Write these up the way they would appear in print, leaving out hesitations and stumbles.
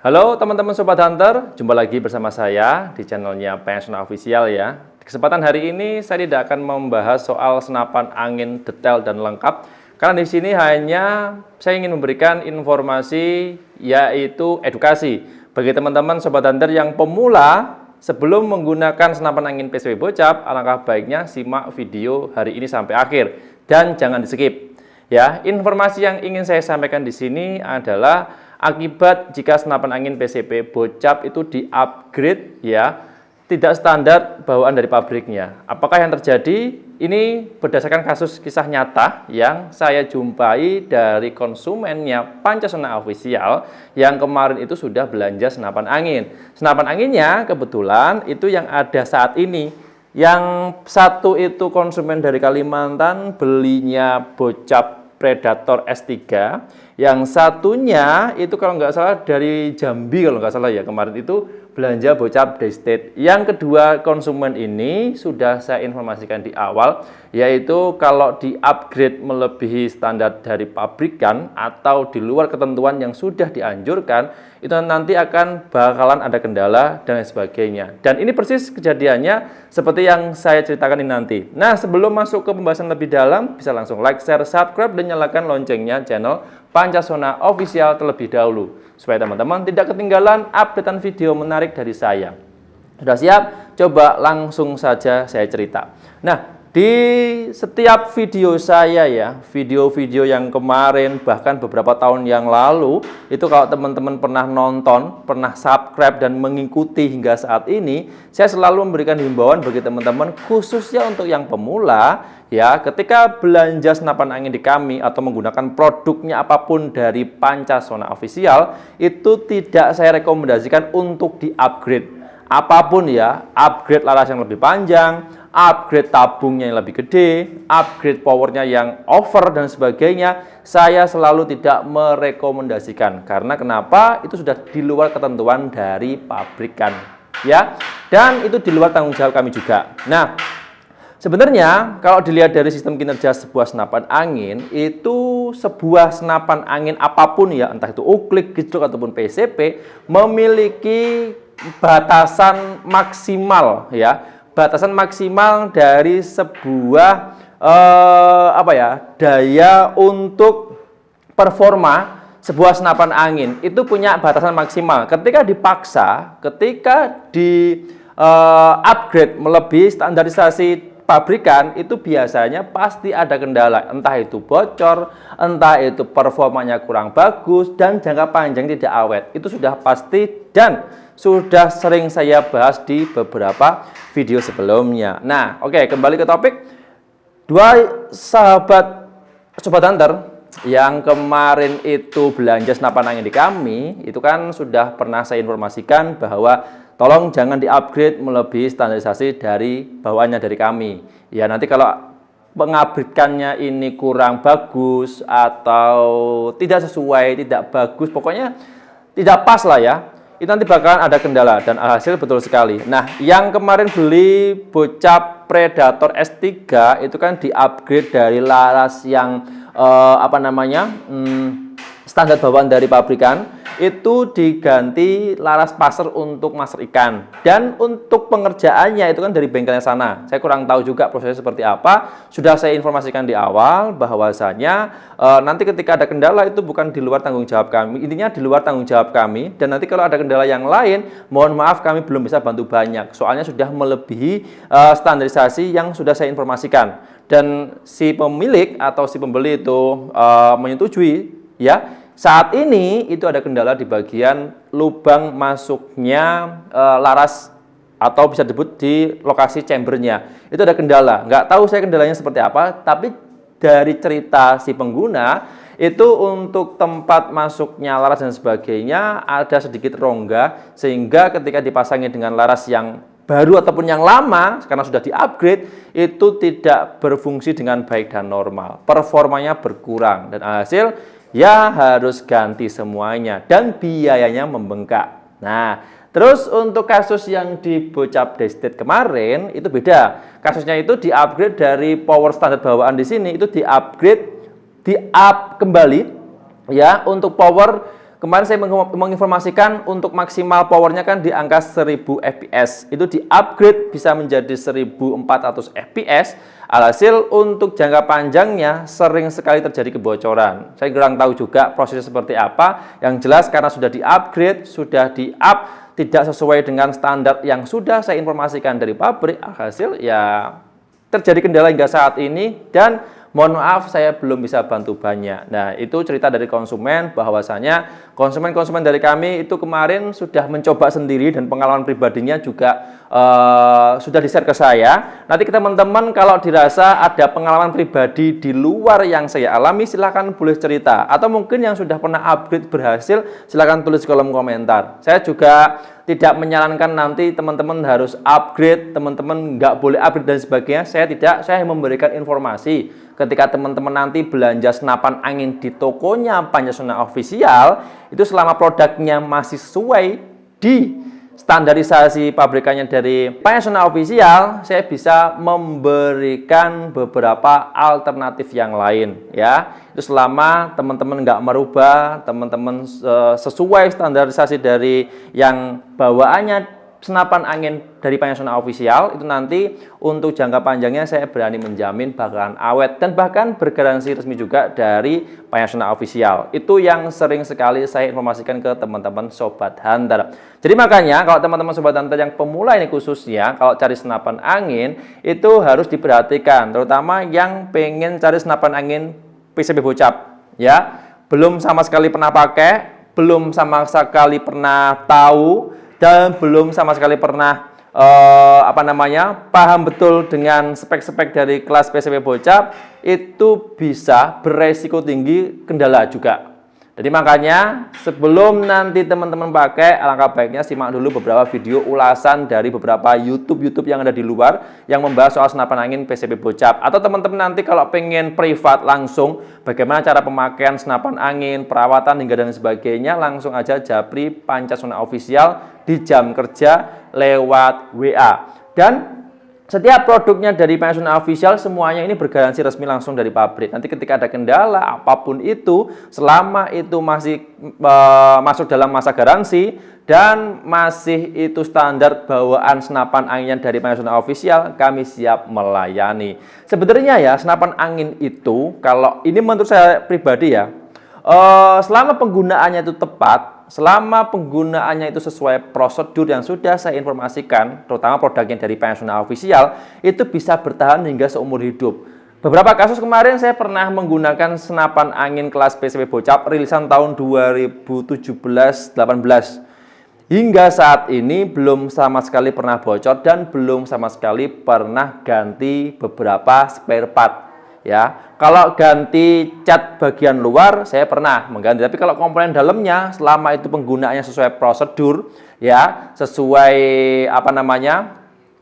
Halo teman-teman Sobat Hunter, jumpa lagi bersama saya di channelnya Pensiona Official ya. Di kesempatan hari ini saya tidak akan membahas soal senapan angin detail dan lengkap, karena di sini hanya saya ingin memberikan informasi yaitu edukasi bagi teman-teman Sobat Hunter yang pemula. Sebelum menggunakan senapan angin PCP Bocap, alangkah baiknya simak video hari ini sampai akhir dan jangan di-skip. Ya, informasi yang ingin saya sampaikan di sini adalah akibat jika senapan angin PCP Bocap itu di-upgrade ya, tidak standar bawaan dari pabriknya. Apakah yang terjadi? Ini berdasarkan kasus kisah nyata yang saya jumpai dari konsumennya Pancasona Official yang kemarin itu sudah belanja senapan angin. Senapan anginnya kebetulan itu yang ada saat ini. Yang satu itu konsumen dari Kalimantan, belinya Bocap Predator S3. Yang satunya itu kalau nggak salah dari Jambi, kalau nggak salah ya, kemarin itu belanja Bocap Daystate. Yang kedua konsumen ini sudah saya informasikan di awal, yaitu kalau di-upgrade melebihi standar dari pabrikan atau di luar ketentuan yang sudah dianjurkan, itu nanti akan bakalan ada kendala dan lain sebagainya. Dan ini persis kejadiannya seperti yang saya ceritakan ini nanti. Nah, sebelum masuk ke pembahasan lebih dalam, bisa langsung like, share, subscribe, dan nyalakan loncengnya channel Pancasona Official terlebih dahulu, supaya teman-teman tidak ketinggalan updatean video menarik dari saya. Sudah siap? Coba langsung saja saya cerita. Nah, di setiap video saya ya, video-video yang kemarin, bahkan beberapa tahun yang lalu, itu kalau teman-teman pernah nonton, pernah subscribe dan mengikuti hingga saat ini, saya selalu memberikan himbauan bagi teman-teman, khususnya untuk yang pemula, ya, ketika belanja senapan angin di kami atau menggunakan produknya apapun dari Pancasona Official, itu tidak saya rekomendasikan untuk di-upgrade. Apapun ya, upgrade laras yang lebih panjang, upgrade tabungnya yang lebih gede, upgrade powernya yang over dan sebagainya, saya selalu tidak merekomendasikan. Karena kenapa? Itu sudah di luar ketentuan dari pabrikan, ya. Dan itu di luar tanggung jawab kami juga. Nah, sebenarnya kalau dilihat dari sistem kinerja sebuah senapan angin, itu sebuah senapan angin apapun ya, entah itu uklik, gejlok ataupun PCP, memiliki batasan maksimal ya, batasan maksimal dari sebuah daya untuk performa sebuah senapan angin itu punya batasan maksimal. Ketika dipaksa, ketika di upgrade melebihi standarisasi pabrikan, itu biasanya pasti ada kendala, entah itu bocor, entah itu performanya kurang bagus, dan jangka panjang tidak awet. Itu sudah pasti dan sudah sering saya bahas di beberapa video sebelumnya. Nah, oke, kembali ke topik. Dua sahabat Sobat Hunter yang kemarin itu belanja senapan angin di kami, itu kan sudah pernah saya informasikan bahwa tolong jangan di-upgrade melebihi standarisasi dari bawaannya dari kami. Ya, nanti kalau pengupgrade-kannya ini kurang bagus atau tidak sesuai, tidak bagus, pokoknya tidak pas lah ya, itu nanti bakalan ada kendala dan hasil betul sekali. Nah, yang kemarin beli Bocap Predator S3 itu kan di-upgrade dari laras yang standar bawaan dari pabrikan, itu diganti laras passer untuk master ikan. Dan untuk pengerjaannya itu kan dari bengkelnya sana. Saya kurang tahu juga prosesnya seperti apa. Sudah saya informasikan di awal bahwasanya nanti ketika ada kendala itu bukan di luar tanggung jawab kami. Intinya di luar tanggung jawab kami. Dan nanti kalau ada kendala yang lain, mohon maaf kami belum bisa bantu banyak. Soalnya sudah melebihi standarisasi yang sudah saya informasikan. Dan si pemilik atau si pembeli itu menyetujui ya. Saat ini itu ada kendala di bagian lubang masuknya laras atau bisa disebut di lokasi chambernya. Itu ada kendala. Nggak tahu saya kendalanya seperti apa, tapi dari cerita si pengguna itu untuk tempat masuknya laras dan sebagainya ada sedikit rongga, sehingga ketika dipasangi dengan laras yang baru ataupun yang lama, karena sudah di-upgrade, itu tidak berfungsi dengan baik dan normal. Performanya berkurang dan hasil ya harus ganti semuanya dan biayanya membengkak. Nah, terus untuk kasus yang di Bocap Daystate kemarin itu beda. Kasusnya itu di-upgrade dari power standar bawaan di sini, itu di-upgrade, di-up kembali ya untuk power kemarin saya menginformasikan untuk maksimal powernya kan di angka 1000 fps. Itu di-upgrade bisa menjadi 1400 fps. Alhasil untuk jangka panjangnya sering sekali terjadi kebocoran. Saya kurang tahu juga prosesnya seperti apa. Yang jelas karena sudah di-upgrade, sudah di-up, tidak sesuai dengan standar yang sudah saya informasikan dari pabrik, alhasil ya terjadi kendala hingga saat ini dan mohon maaf saya belum bisa bantu banyak. Nah, itu cerita dari konsumen bahwasanya konsumen-konsumen dari kami itu kemarin sudah mencoba sendiri dan pengalaman pribadinya juga sudah di-share ke saya. Nanti teman-teman kalau dirasa ada pengalaman pribadi di luar yang saya alami, silahkan boleh cerita. Atau mungkin yang sudah pernah upgrade berhasil, silahkan tulis di kolom komentar. Saya juga tidak menyarankan nanti teman-teman harus upgrade, teman-teman nggak boleh upgrade dan sebagainya. Saya tidak, saya memberikan informasi. Ketika teman-teman nanti belanja senapan angin di tokonya Panjasona Official, itu selama produknya masih sesuai di standarisasi pabrikannya dari Panjasona Official, saya bisa memberikan beberapa alternatif yang lain ya. Itu selama teman-teman nggak merubah, teman-teman sesuai standarisasi dari yang bawaannya senapan angin dari Panjasona Official, itu nanti untuk jangka panjangnya saya berani menjamin bakalan awet dan bahkan bergaransi resmi juga dari Panjasona Official. Itu yang sering sekali saya informasikan ke teman-teman Sobat Hunter. Jadi makanya kalau teman-teman Sobat Hunter yang pemula ini khususnya, kalau cari senapan angin itu harus diperhatikan, terutama yang pengen cari senapan angin PCB bocap ya, belum sama sekali pernah pakai, belum sama sekali pernah tahu, dan belum sama sekali pernah paham betul dengan spek-spek dari kelas PCB bocap, itu bisa beresiko tinggi kendala juga. Jadi makanya sebelum nanti teman-teman pakai, alangkah baiknya simak dulu beberapa video ulasan dari beberapa YouTube yang ada di luar yang membahas soal senapan angin PCB bocap. Atau teman-teman nanti kalau pengen privat langsung bagaimana cara pemakaian senapan angin, perawatan hingga dan sebagainya, langsung aja japri Panjasona Official di jam kerja lewat WA. Dan setiap produknya dari Panjasona Official semuanya ini bergaransi resmi langsung dari pabrik. Nanti ketika ada kendala apapun itu, selama itu masih masuk dalam masa garansi dan masih itu standar bawaan senapan angin dari Panjasona Official, kami siap melayani. Sebenarnya ya senapan angin itu, kalau ini menurut saya pribadi ya, selama penggunaannya itu tepat, selama penggunaannya itu sesuai prosedur yang sudah saya informasikan, terutama produknya dari Panjasona Official, itu bisa bertahan hingga seumur hidup. Beberapa kasus kemarin saya pernah menggunakan senapan angin kelas PCB bocap rilisan tahun 2017-18. Hingga saat ini belum sama sekali pernah bocor dan belum sama sekali pernah ganti beberapa spare part. Ya, kalau ganti cat bagian luar saya pernah mengganti, tapi kalau komponen dalamnya selama itu penggunaannya sesuai prosedur ya, sesuai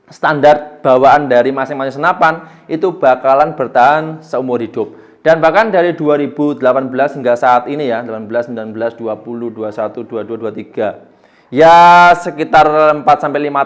standar bawaan dari masing-masing senapan, itu bakalan bertahan seumur hidup. Dan bahkan dari 2018 hingga saat ini ya, 18, 19, 20, 21, 22, 23, ya sekitar 4-5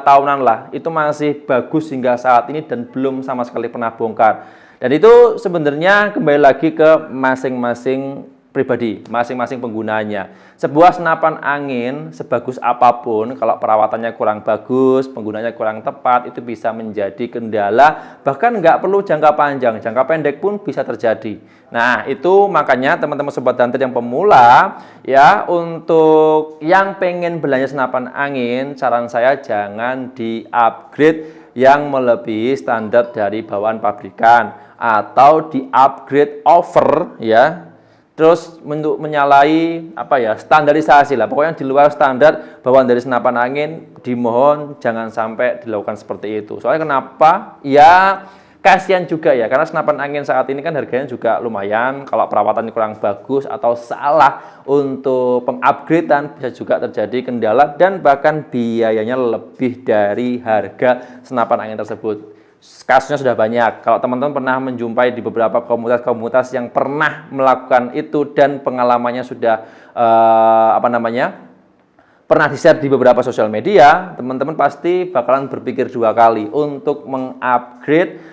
tahunan lah, itu masih bagus hingga saat ini dan belum sama sekali pernah bongkar. Dan itu sebenarnya kembali lagi ke masing-masing pribadi, masing-masing penggunanya. Sebuah senapan angin sebagus apapun, kalau perawatannya kurang bagus, penggunanya kurang tepat, itu bisa menjadi kendala, bahkan nggak perlu jangka panjang, jangka pendek pun bisa terjadi. Nah, itu makanya teman-teman Sobat Hunter yang pemula, ya, untuk yang pengen belanja senapan angin, saran saya jangan di-upgrade yang melebihi standar dari bawaan pabrikan, atau di-upgrade over ya, terus untuk menyalahi standarisasi lah, pokoknya di luar standar bawaan dari senapan angin, dimohon jangan sampai dilakukan seperti itu. Soalnya kenapa? Ya kasihan juga ya, karena senapan angin saat ini kan harganya juga lumayan. Kalau perawatannya kurang bagus atau salah untuk pengupgradean, bisa juga terjadi kendala dan bahkan biayanya lebih dari harga senapan angin tersebut. Kasusnya sudah banyak. Kalau teman-teman pernah menjumpai di beberapa komunitas-komunitas yang pernah melakukan itu dan pengalamannya sudah pernah di-share di beberapa sosial media, teman-teman pasti bakalan berpikir dua kali untuk mengupgrade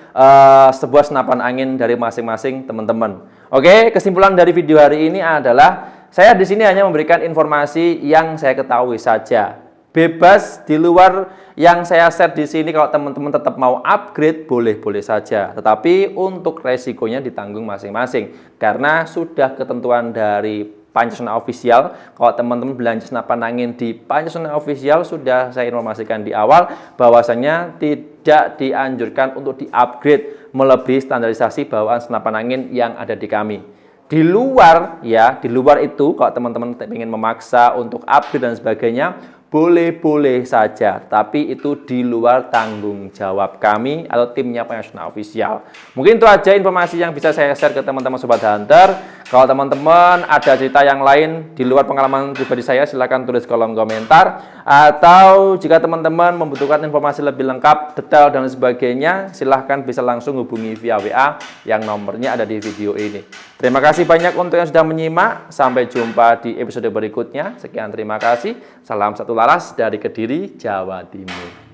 sebuah senapan angin dari masing-masing teman-teman. Oke, kesimpulan dari video hari ini adalah Saya di sini hanya memberikan informasi yang saya ketahui saja. Bebas di luar yang saya share di sini, kalau teman-teman tetap mau upgrade boleh-boleh saja. Tetapi untuk resikonya ditanggung masing-masing karena sudah ketentuan dari Pancasona Official. Kalau teman-teman belanja senapan angin di Pancasona Official, sudah saya informasikan di awal bahwasanya tidak dianjurkan untuk di-upgrade melebihi standarisasi bawaan senapan angin yang ada di kami. Di luar ya, di luar itu kalau teman-teman ingin memaksa untuk upgrade dan sebagainya, boleh-boleh saja, tapi itu di luar tanggung jawab kami atau timnya Pancasona Official. Mungkin itu aja informasi yang bisa saya share ke teman-teman Sobat Hunter. Kalau teman-teman ada cerita yang lain di luar pengalaman pribadi saya, silahkan tulis kolom komentar. Atau jika teman-teman membutuhkan informasi lebih lengkap, detail dan sebagainya, silahkan bisa langsung hubungi via WA yang nomornya ada di video ini. Terima kasih banyak untuk yang sudah menyimak. Sampai jumpa di episode berikutnya. Sekian, terima kasih. Salam satu laras dari Kediri, Jawa Timur.